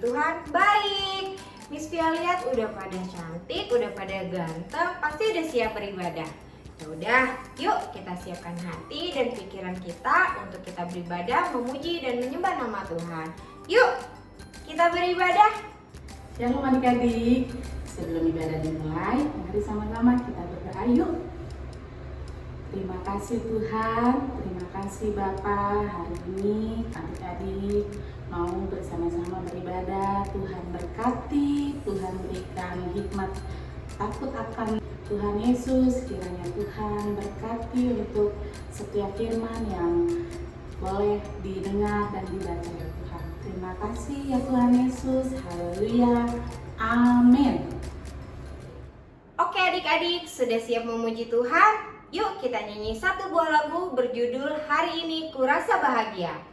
Tuhan baik. Miss Via lihat udah pada cantik, udah pada ganteng, pasti udah siap beribadah. Ya udah, yuk kita siapkan hati dan pikiran kita untuk kita beribadah, memuji dan menyembah nama Tuhan. Yuk, kita beribadah. Shalom adik-adik, sebelum ibadah dimulai, mari sama-sama kita berdoa yuk. Terima kasih Tuhan, terima kasih Bapa. Hari ini adik-adik mau bersama-sama beribadah. Tuhan berkati, Tuhan berikan hikmat takut akan Tuhan Yesus. Kiranya Tuhan berkati untuk setiap firman yang boleh didengar dan dibaca ya Tuhan. Terima kasih ya Tuhan Yesus. Haleluya. Amin. Oke adik-adik, sudah siap memuji Tuhan? Yuk kita nyanyi satu buah lagu berjudul Hari Ini Kurasa Bahagia.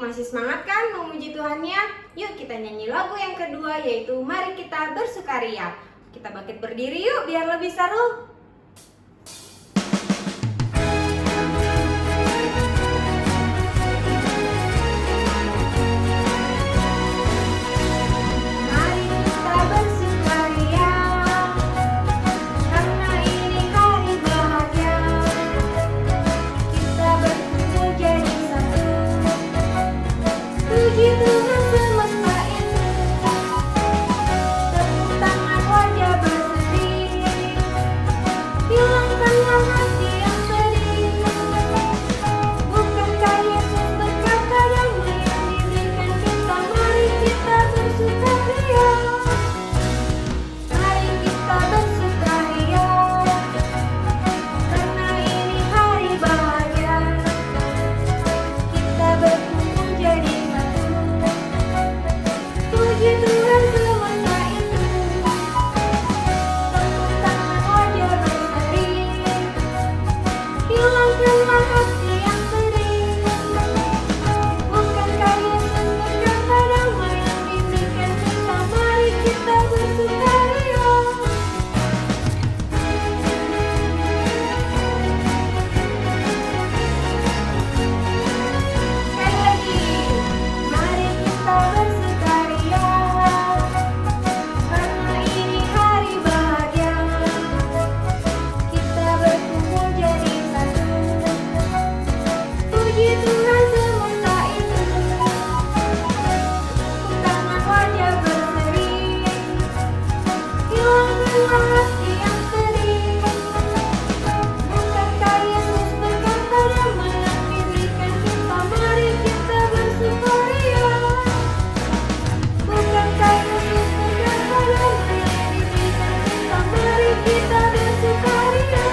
Masih semangat kan memuji Tuhannya? Yuk kita nyanyi lagu yang kedua yaitu Mari Kita Bersukaria. Kita bangkit berdiri yuk biar lebih seru. Kita Puji Tuhan semesta itu, tepuk tangan wajah berseri, hilangkanlah hati yang sedih. Bukankah Yesus berkata damai yang diberikan kita, mari kita bersukaria. Sekali lagi, mari kita bersukaria, karena ini hari bahagia. Kita berkumpul jadi satu. Puji Tuhan semesta itu, tepuk tangan wajah berseri, hilangkanlah hati yang sedih. Bukankah Yesus berkata damai yang diberikan kita, mari kita bersukaria. Bukankah Yesus berkata damai yang diberikan kita, mari kita bersukaria.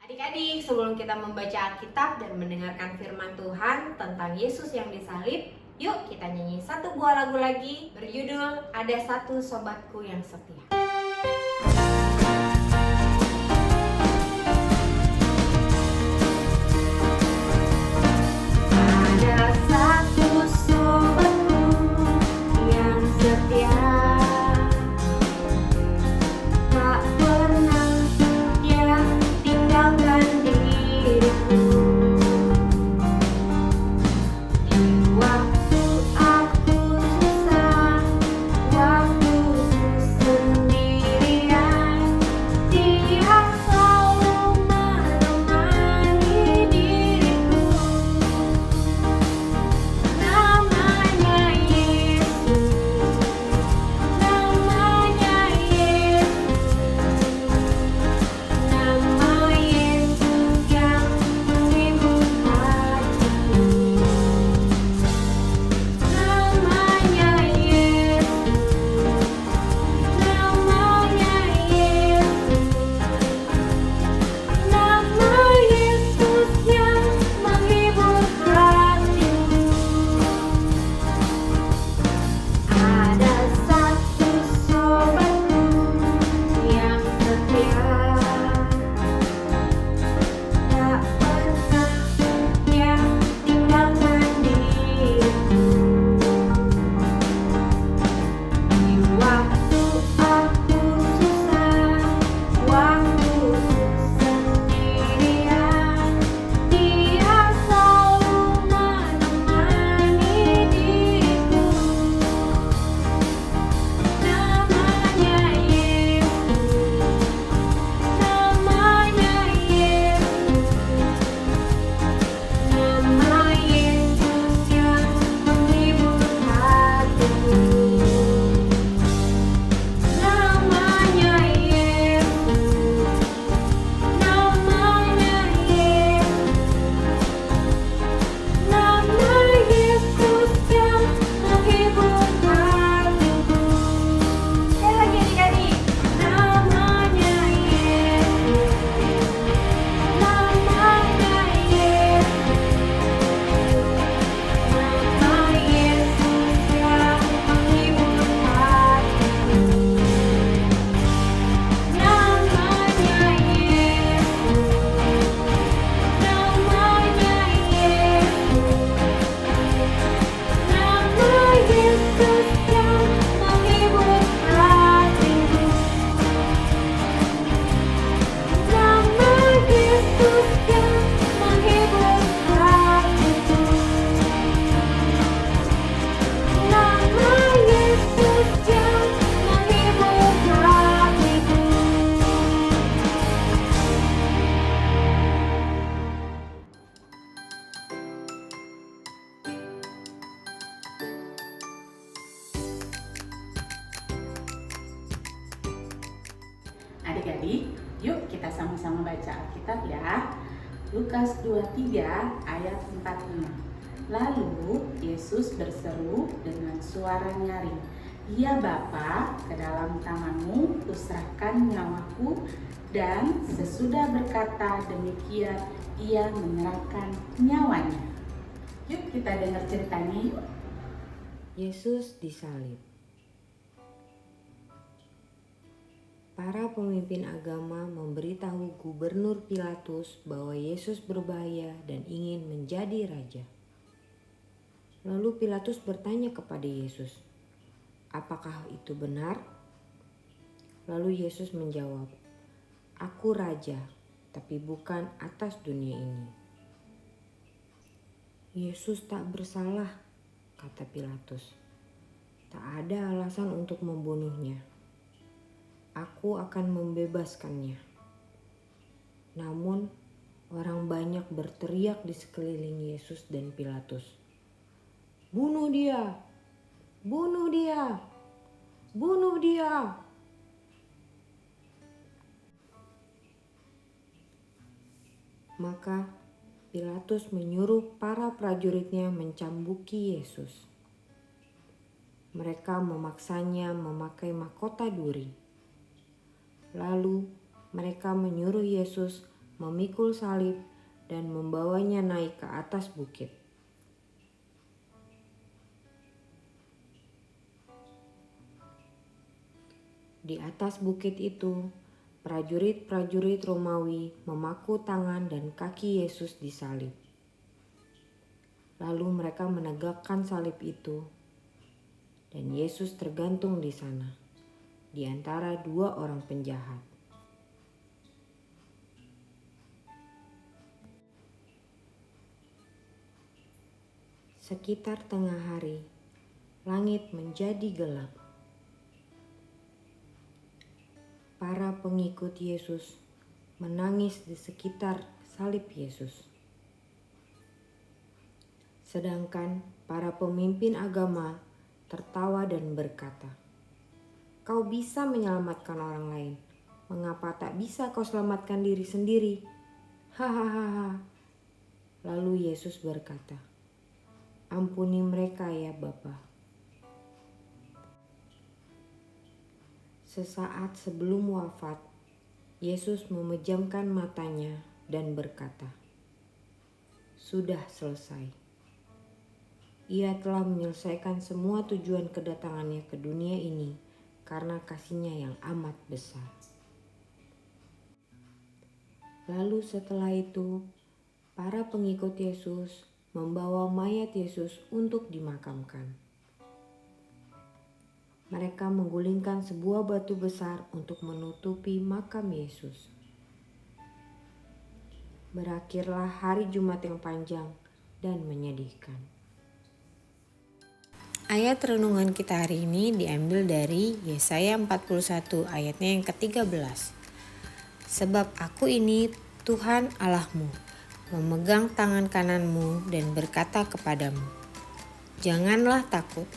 Adik-adik, sebelum kita membaca Alkitab dan mendengarkan firman Tuhan tentang Yesus yang disalib, yuk kita nyanyi satu buah lagu lagi berjudul Ada Satu Sobatku Yang Setia. Ada satu sobatku yang setia, tak pernah dia tinggalkan diriku. Di waktu aku susah, waktu sendirian, dia selalu menemani diriku. Namanya Yesus, namanya Yesus, nama Yesus yang menghibur hatiku. Namanya Yesus, namanya Yesus, nama Yesus yang menghibur hatiku. Ada satu sobatku yang setia, tak pernah dia tinggalkan diriku. Di waktu aku susah, waktu sendirian, dia selalu menemani diriku. Namanya Yesus, namanya Yesus, nama Yesus yang menghibur hatiku. Namanya Yesus, namanya Yesus, nama Yesus yang menghibur hatiku. Sekali lagi adik-adik, namanya Yesus, namanya Yesus, nama Yesus yang menghibur hatiku. Namanya Yesus, namanya Yesus, nama Yesus yang menghibur hatiku. Nama Yesus yang menghibur hatiku. Nama Yesus yang menghibur hatiku. Adik-adik, yuk kita sama-sama baca Alkitab ya. Lukas 23 ayat 45. Lalu Yesus berseru dengan suara nyaring, "Ya Bapa, ke dalam tangan-Mu kuserahkan nyawaku." Dan sesudah berkata demikian, ia menyerahkan nyawanya. Yuk kita dengar ceritanya yuk. Yesus disalib. Para pemimpin agama memberitahu Gubernur Pilatus bahwa Yesus berbahaya dan ingin menjadi raja. Lalu Pilatus bertanya kepada Yesus, "Apakah itu benar?" Lalu Yesus menjawab, "Aku raja, tapi bukan atas dunia ini." "Yesus tak bersalah," kata Pilatus. "Tak ada alasan untuk membunuhnya. Aku akan membebaskannya." Namun, orang banyak berteriak di sekeliling Yesus dan Pilatus, "Bunuh dia! Bunuh dia! Bunuh dia!" Maka Pilatus menyuruh para prajuritnya mencambuki Yesus. Mereka memaksanya memakai mahkota duri. Lalu mereka menyuruh Yesus memikul salib dan membawanya naik ke atas bukit. Di atas bukit itu, prajurit-prajurit Romawi memaku tangan dan kaki Yesus disalib. Lalu mereka menegakkan salib itu, dan Yesus tergantung di sana, di antara dua orang penjahat. Sekitar tengah hari, langit menjadi gelap. Para pengikut Yesus menangis di sekitar salib Yesus. Sedangkan para pemimpin agama tertawa dan berkata, "Kau bisa menyelamatkan orang lain. Mengapa tak bisa kau selamatkan diri sendiri?" Hahaha. Lalu Yesus berkata, "Ampuni mereka ya Bapa." Sesaat sebelum wafat, Yesus memejamkan matanya dan berkata, "Sudah selesai." Ia telah menyelesaikan semua tujuan kedatangannya ke dunia ini karena kasih-Nya yang amat besar. Lalu setelah itu, para pengikut Yesus membawa mayat Yesus untuk dimakamkan. Mereka menggulingkan sebuah batu besar untuk menutupi makam Yesus. Berakhirlah hari Jumat yang panjang dan menyedihkan. Ayat renungan kita hari ini diambil dari Yesaya 41 ayatnya yang ke-13. "Sebab Aku ini Tuhan Allahmu, memegang tangan kananmu dan berkata kepadamu, janganlah takut,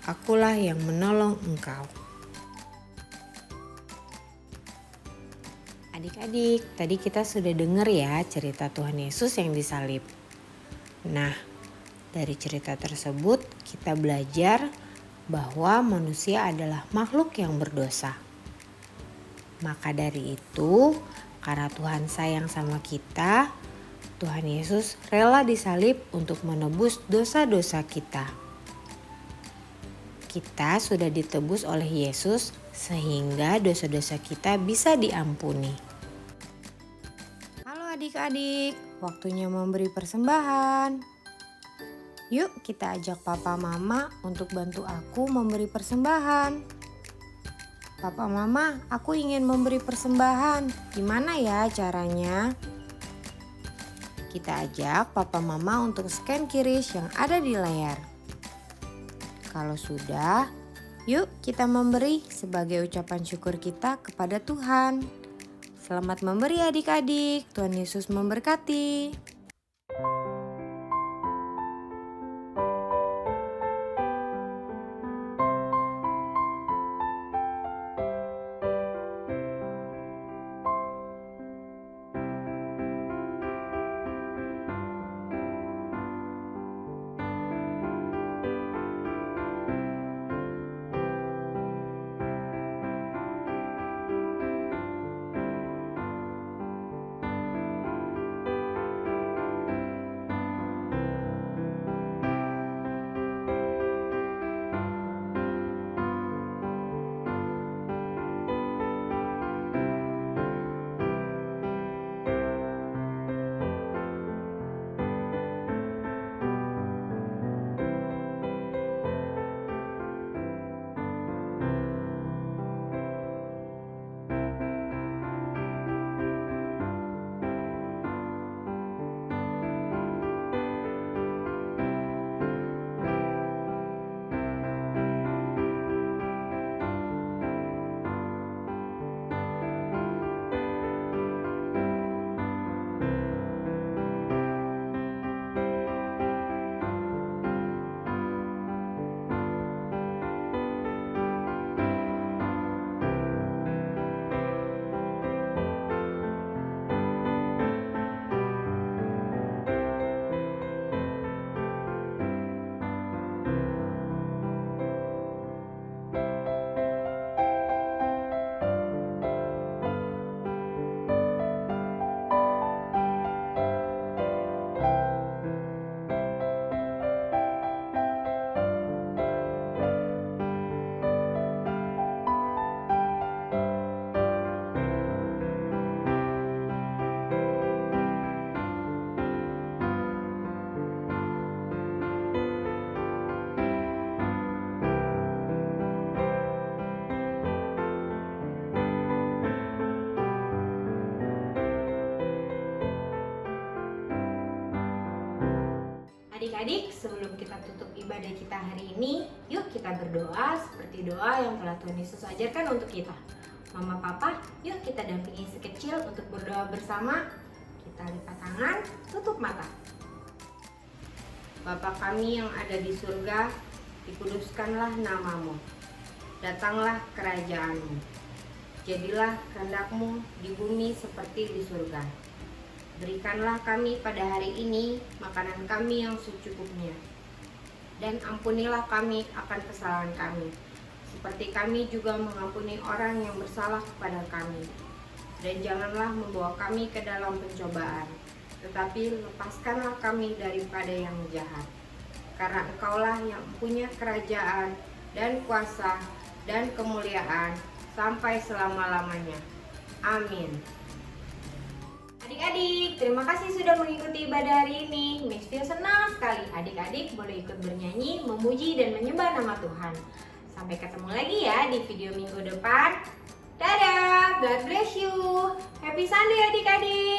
Akulah yang menolong engkau." Adik-adik, tadi kita sudah dengar ya cerita Tuhan Yesus yang disalib. Nah, dari cerita tersebut kita belajar bahwa manusia adalah makhluk yang berdosa. Maka dari itu, karena Tuhan sayang sama kita, Tuhan Yesus rela disalib untuk menebus dosa-dosa kita. Kita sudah ditebus oleh Yesus sehingga dosa-dosa kita bisa diampuni. Halo adik-adik, waktunya memberi persembahan. Yuk kita ajak papa mama untuk bantu aku memberi persembahan. Papa mama, aku ingin memberi persembahan. Gimana ya caranya? Kita ajak papa mama untuk scan QRIS yang ada di layar. Kalau sudah, yuk kita memberi sebagai ucapan syukur kita kepada Tuhan. Selamat memberi adik-adik, Tuhan Yesus memberkati. adik-adik, sebelum kita tutup ibadah kita hari ini, yuk kita berdoa seperti doa yang telah Tuhan Yesus ajarkan untuk kita. Mama, Papa, yuk kita dampingi si kecil untuk berdoa bersama. Kita lipat tangan, tutup mata. Bapa kami yang ada di surga, dikuduskanlah namamu. Datanglah kerajaanmu. Jadilah kehendak-Mu di bumi seperti di surga. Berikanlah kami pada hari ini makanan kami yang secukupnya. Dan ampunilah kami akan kesalahan kami, seperti kami juga mengampuni orang yang bersalah kepada kami. Dan janganlah membawa kami ke dalam pencobaan, tetapi lepaskanlah kami daripada yang jahat. Karena Engkaulah yang punya kerajaan dan kuasa dan kemuliaan sampai selama-lamanya. Amin. Adik-adik, terima kasih sudah mengikuti ibadah hari ini. Miss Vio senang sekali adik-adik boleh ikut bernyanyi, memuji, dan menyembah nama Tuhan. Sampai ketemu lagi ya di video minggu depan. Dadah, God bless you. Happy Sunday adik-adik.